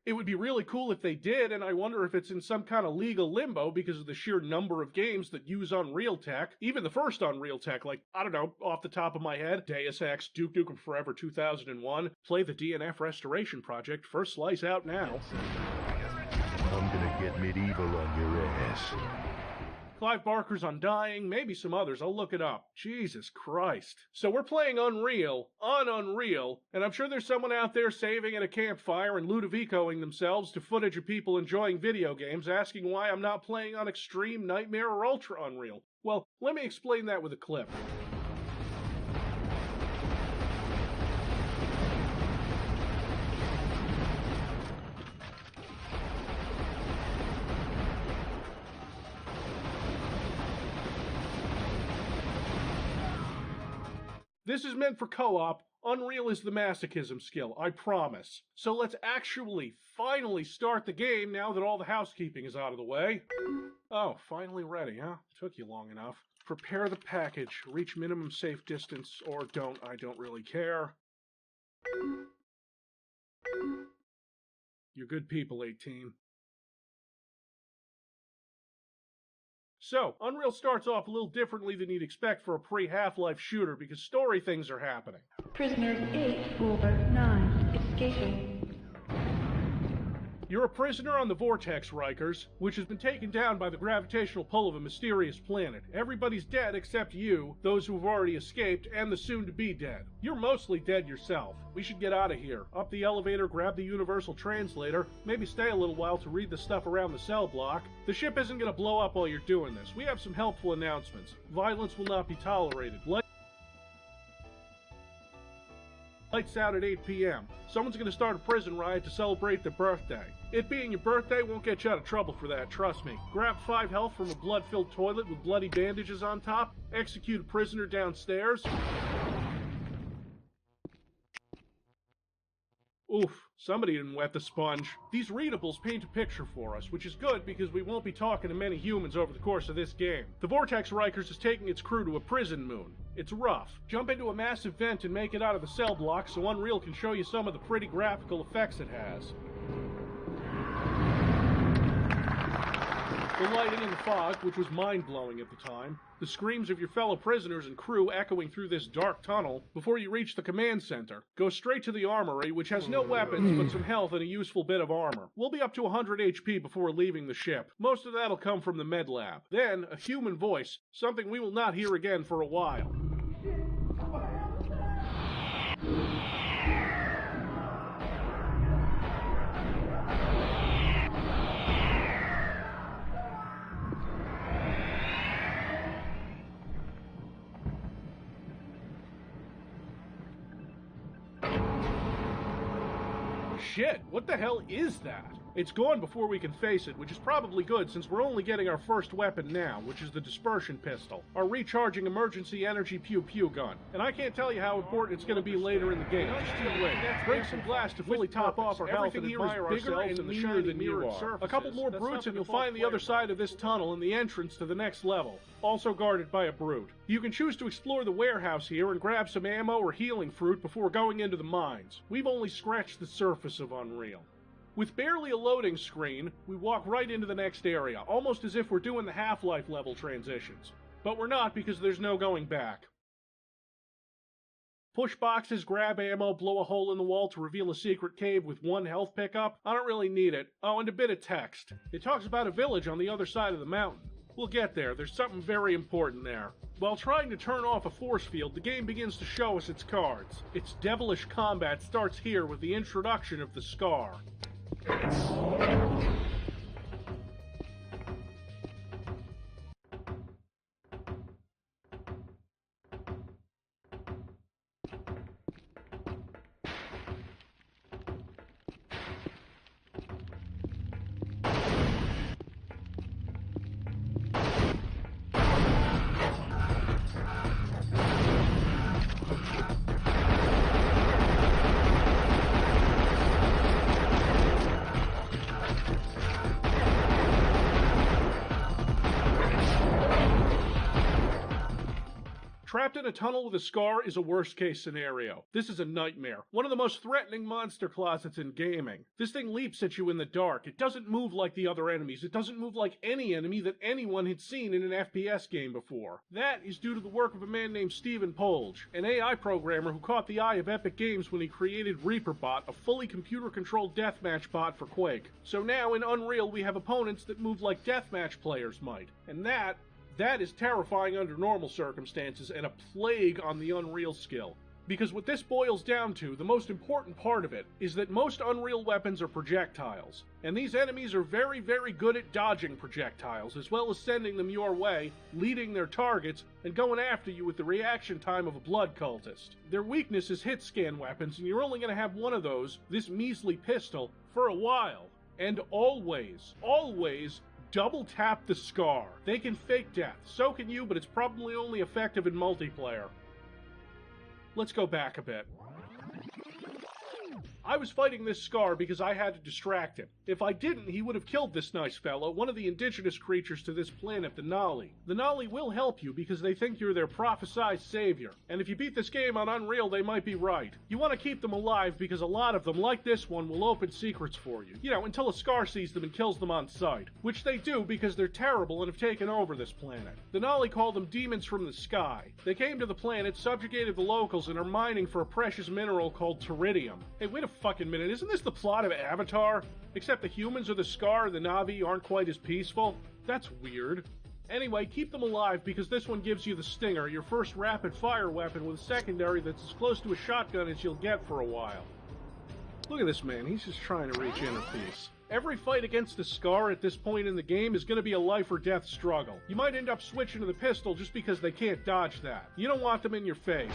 It would be really cool if they did, and I wonder if it's in some kind of legal limbo because of the sheer number of games that use Unreal tech. Even the first Unreal tech, like, I don't know, off the top of my head, Deus Ex, Duke Nukem Forever 2001, Play the DNF Restoration Project, first slice out now. I'm gonna get medieval on your ass. Clive Barker's Undying, maybe some others, I'll look it up. Jesus Christ. So we're playing Unreal, on Unreal, and I'm sure there's someone out there saving at a campfire and Ludovicoing themselves to footage of people enjoying video games, asking why I'm not playing on Extreme, Nightmare, or Ultra Unreal. Well, let me explain that with a clip. This is meant for co-op. Unreal is the masochism skill, I promise. So let's actually, finally start the game now that all the housekeeping is out of the way. Oh, finally ready, huh? Took you long enough. Prepare the package. Reach minimum safe distance, or don't, I don't really care. You're good people, 18. So, Unreal starts off a little differently than you'd expect for a pre-Half-Life shooter because story things are happening. Prisoners 8 over 9 escaping. You're a prisoner on the Vortex, Rikers, which has been taken down by the gravitational pull of a mysterious planet. Everybody's dead except you, those who've already escaped, and the soon-to-be dead. You're mostly dead yourself. We should get out of here. Up the elevator, grab the universal translator, maybe stay a little while to read the stuff around the cell block. The ship isn't going to blow up while you're doing this. We have some helpful announcements. Violence will not be tolerated. Lights out at 8 p.m. Someone's going to start a prison riot to celebrate their birthday. It being your birthday won't get you out of trouble for that, trust me. Grab 5 health from a blood-filled toilet with bloody bandages on top, execute a prisoner downstairs. Oof, somebody didn't wet the sponge. These readables paint a picture for us, which is good because we won't be talking to many humans over the course of this game. The Vortex Rikers is taking its crew to a prison moon. It's rough. Jump into a massive vent and make it out of the cell block so Unreal can show you some of the pretty graphical effects it has. The lighting and the fog, which was mind-blowing at the time, the screams of your fellow prisoners and crew echoing through this dark tunnel before you reach the command center. Go straight to the armory, which has no weapons but some health and a useful bit of armor. We'll be up to 100 HP before leaving the ship. Most of that'll come from the med lab. Then, a human voice, something we will not hear again for a while. Shit, what the hell is that? It's gone before we can face it, which is probably good since we're only getting our first weapon now, which is the dispersion pistol, our recharging emergency energy pew-pew gun. And I can't tell you how important it's going to be later in the game. Just you wait. Break some glass to fully top off our health and admire ourselves in the shiny mirrored surfaces. A couple more brutes and you'll find the other side of this tunnel and the entrance to the next level, also guarded by a brute. You can choose to explore the warehouse here and grab some ammo or healing fruit before going into the mines. We've only scratched the surface of Unreal. With barely a loading screen, we walk right into the next area, almost as if we're doing the Half-Life level transitions. But we're not because there's no going back. Push boxes, grab ammo, blow a hole in the wall to reveal a secret cave with 1 health pickup. I don't really need it. Oh, and a bit of text. It talks about a village on the other side of the mountain. We'll get there. There's something very important there. While trying to turn off a force field, the game begins to show us its cards. Its devilish combat starts here with the introduction of the Scar. Trapped in a tunnel with a scar is a worst-case scenario. This is a nightmare. One of the most threatening monster closets in gaming. This thing leaps at you in the dark. It doesn't move like the other enemies. It doesn't move like any enemy that anyone had seen in an FPS game before. That is due to the work of a man named Stephen Polge, an AI programmer who caught the eye of Epic Games when he created ReaperBot, a fully computer-controlled deathmatch bot for Quake. So now in Unreal we have opponents that move like deathmatch players might. And that is terrifying under normal circumstances and a plague on the Unreal skill. Because what this boils down to, the most important part of it, is that most Unreal weapons are projectiles. And these enemies are very, very good at dodging projectiles, as well as sending them your way, leading their targets, and going after you with the reaction time of a blood cultist. Their weakness is hit scan weapons, and you're only going to have one of those, this measly pistol, for a while. And always, double tap the scar. They can fake death, so can you, but it's probably only effective in multiplayer. Let's go back a bit. I was fighting this scar because I had to distract him. If I didn't, he would have killed this nice fellow, one of the indigenous creatures to this planet, the Nali. The Nali will help you because they think you're their prophesized savior. And if you beat this game on Unreal, they might be right. You want to keep them alive because a lot of them, like this one, will open secrets for you. You know, until a scar sees them and kills them on sight. Which they do because they're terrible and have taken over this planet. The Nali call them demons from the sky. They came to the planet, subjugated the locals, and are mining for a precious mineral called Teridium. Hey, wait a fucking minute, isn't this the plot of Avatar? Except the humans are the Scar and the Na'vi aren't quite as peaceful? That's weird. Anyway, keep them alive because this one gives you the Stinger, your first rapid-fire weapon with a secondary that's as close to a shotgun as you'll get for a while. Look at this man, he's just trying to reach inner peace. Every fight against the Scar at this point in the game is going to be a life-or-death struggle. You might end up switching to the pistol just because they can't dodge that. You don't want them in your face.